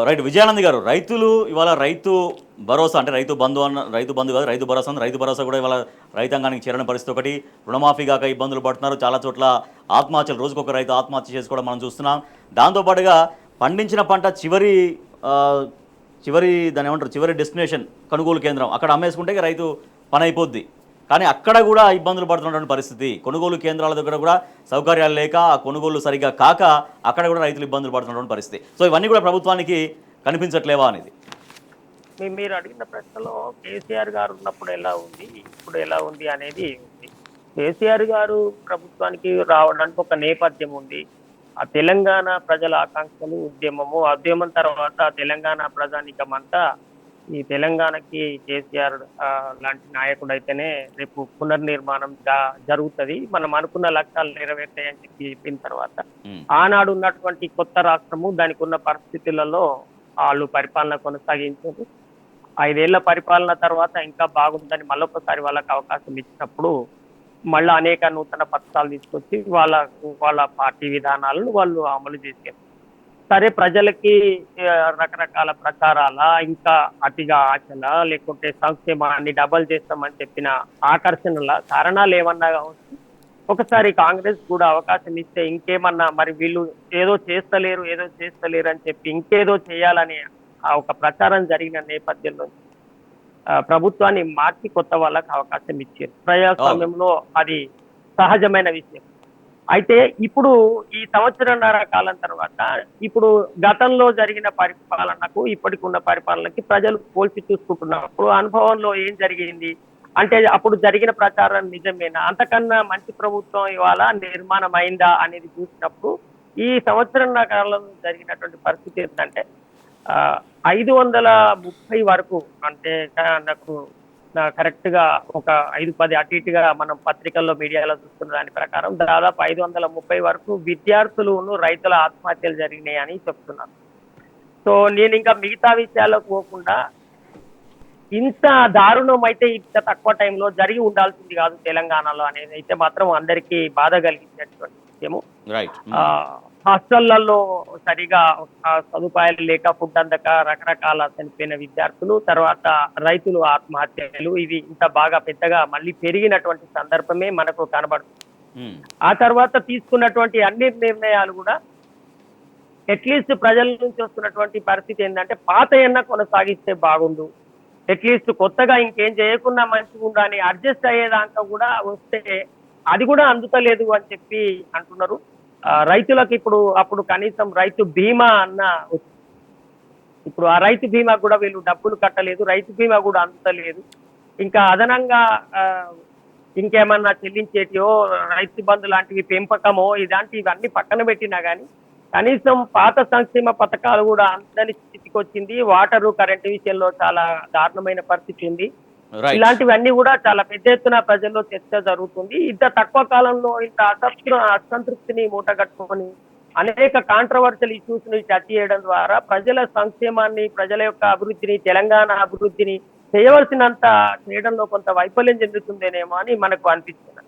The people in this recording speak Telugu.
రైట్ విజయానంద్ గారు, రైతులు ఇవాళ రైతు భరోసా అంటే రైతు బంధు అన్న, రైతు బంధు కాదు రైతు భరోసా రైతు భరోసా కూడా ఇవాళ రైతాంగానికి చేరని పరిస్థితి ఒకటి. రుణమాఫీ కాక ఇబ్బందులు పడుతున్నారు. చాలా చోట్ల ఆత్మహత్యలు, రోజుకొక రైతు ఆత్మహత్య చేసుకోవడం మనం చూస్తున్నాం. దాంతోపాటుగా పండించిన పంట ఆ, చివరి దాని ఏమంటారు, చివరి డెస్టినేషన్ కొనుగోలు కేంద్రం, అక్కడ అమ్మేసుకుంటే ఇక రైతు పని అయిపోద్ది. కానీ అక్కడ కూడా ఇబ్బందులు పడుతున్నటువంటి పరిస్థితి. కొనుగోలు కేంద్రాల దగ్గర కూడా సౌకర్యాలు లేక, ఆ కొనుగోలు సరిగా కాక అక్కడ కూడా రైతులు ఇబ్బందులు పడుతున్నటువంటి పరిస్థితి. సో ఇవన్నీ కూడా ప్రభుత్వానికి కనిపించట్లేవా అనేది. మీరు అడిగిన ప్రశ్నలో కేసీఆర్ గారు ఉన్నప్పుడు ఎలా ఉంది, ఇప్పుడు ఎలా ఉంది అనేది ఉంది. కేసీఆర్ గారు ప్రభుత్వానికి రావడానికి ఒక నేపథ్యం ఉంది. ఆ తెలంగాణ ప్రజల ఆకాంక్షలు, ఉద్యమం తర్వాత తెలంగాణ ప్రజానీకం అంతా ఈ తెలంగాణకి కేసీఆర్ లాంటి నాయకుడు అయితేనే రేపు పునర్నిర్మాణం జరుగుతుంది, మనం అనుకున్న లక్ష్యాలు నెరవేర్తాయని చెప్పిన తర్వాత ఆనాడు ఉన్నటువంటి కొత్త రాష్ట్రము దానికి ఉన్న పరిస్థితులలో వాళ్ళు పరిపాలన కొనసాగించారు. 5 ఏళ్ల పరిపాలన తర్వాత ఇంకా బాగుందని మళ్ళొకసారి వాళ్ళకి అవకాశం ఇచ్చినప్పుడు మళ్ళీ అనేక నూతన పథకాలు తీసుకొచ్చి వాళ్ళ పార్టీ విధానాలను వాళ్ళు అమలు చేశారు. సరే, ప్రజలకి రకరకాల ప్రచారాల, ఇంకా అతిగా ఆశల, లేకుంటే సంక్షేమాన్ని డబల్ చేస్తామని చెప్పిన ఆకర్షణల కారణాలు ఏమన్నా కావచ్చు. ఒకసారి కాంగ్రెస్ కూడా అవకాశం ఇస్తే ఇంకేమన్నా మరి వీళ్ళు ఏదో చేస్తలేరు అని చెప్పి ఇంకేదో చేయాలని ఒక ప్రచారం జరిగిన నేపథ్యంలో ప్రభుత్వాన్ని మార్చి కొత్త వాళ్ళకి అవకాశం ఇచ్చారు. ప్రజాస్వామ్యంలో అది సహజమైన విషయం. అయితే ఇప్పుడు ఈ సంవత్సరంన్నర కాలం తర్వాత ఇప్పుడు గతంలో జరిగిన పరిపాలనకు ఇప్పటికి ఉన్న పరిపాలనకి ప్రజలు పోల్చి చూసుకుంటున్నప్పుడు అనుభవంలో ఏం జరిగింది అంటే, అప్పుడు జరిగిన ప్రచారం నిజమేనా, అంతకన్నా మంచి ప్రభుత్వం ఇవాళ నిర్మాణం అయిందా అనేది చూసినప్పుడు ఈ సంవత్సరంన్నర కాలంలో జరిగినటువంటి పరిస్థితి ఏంటంటే 530 వరకు, అంటే నాకు కరెక్ట్ గా ఒక 5-10 అటు ఇటుగా మనం పత్రికల్లో మీడియాలో చూస్తున్న దాని ప్రకారం దాదాపు 530 వరకు విద్యార్థులను రైతుల ఆత్మహత్యలు జరిగినాయి అని చెప్తున్నారు. సో నేను ఇంకా మిగతా విషయాలకు పోకుండా, ఇంత దారుణం అయితే ఇంత తక్కువ టైంలో జరిగి ఉండాల్సింది కాదు తెలంగాణలో అనేది అయితే మాత్రం అందరికీ బాధ కలిగించేటువంటి విషయము. హాస్టళ్లలో సరిగా సదుపాయాలు లేక, ఫుడ్ అందక రకరకాల చనిపోయిన విద్యార్థులు, తర్వాత రైతులు ఆత్మహత్యలు, ఇవి ఇంత బాగా పెద్దగా మళ్ళీ పెరిగినటువంటి సందర్భమే మనకు కనబడుతుంది. ఆ తర్వాత తీసుకున్నటువంటి అన్ని నిర్ణయాలు కూడా అట్లీస్ట్ ప్రజల నుంచి వస్తున్నటువంటి పరిస్థితి ఏంటంటే, పాత ఎన్న కొనసాగిస్తే బాగుండు, అట్లీస్ట్ కొత్తగా ఇంకేం చేయకుండా మంచిగా అని అడ్జస్ట్ అయ్యేదాకా కూడా వస్తే అది కూడా అందుతలేదు అని చెప్పి అంటున్నారు. రైతులకు అప్పుడు కనీసం రైతు బీమా అన్న, ఇప్పుడు ఆ రైతు బీమా కూడా వీళ్ళు డబ్బులు కట్టలేదు, రైతు బీమా కూడా అందుతలేదు. ఇంకా అదనంగా ఇంకేమన్నా చెల్లించేటివో, రైతు బంధు లాంటివి, పెంపకమో ఇవన్నీ పక్కన పెట్టినా కానీ కనీసం పాత సంక్షేమ పథకాలు కూడా అందని స్థితికి వచ్చింది. వాటరు, కరెంటు విషయంలో చాలా దారుణమైన పరిస్థితి ఉంది. ఇలాంటివన్నీ కూడా చాలా పెద్ద ఎత్తున ప్రజల్లో చర్చ జరుగుతుంది. ఇంత తక్కువ కాలంలో ఇంత అసంతృప్తిని మూటగట్టుకొని అనేక కాంట్రవర్షియల్ ఇష్యూస్ ని టచ్ చేయడం ద్వారా ప్రజల సంక్షేమాన్ని, ప్రజల యొక్క అభివృద్ధిని, తెలంగాణ అభివృద్ధిని చేయవలసినంత చేయడంలో కొంత వైఫల్యం చెందుతుందేనేమో అని మనకు అనిపిస్తుంది.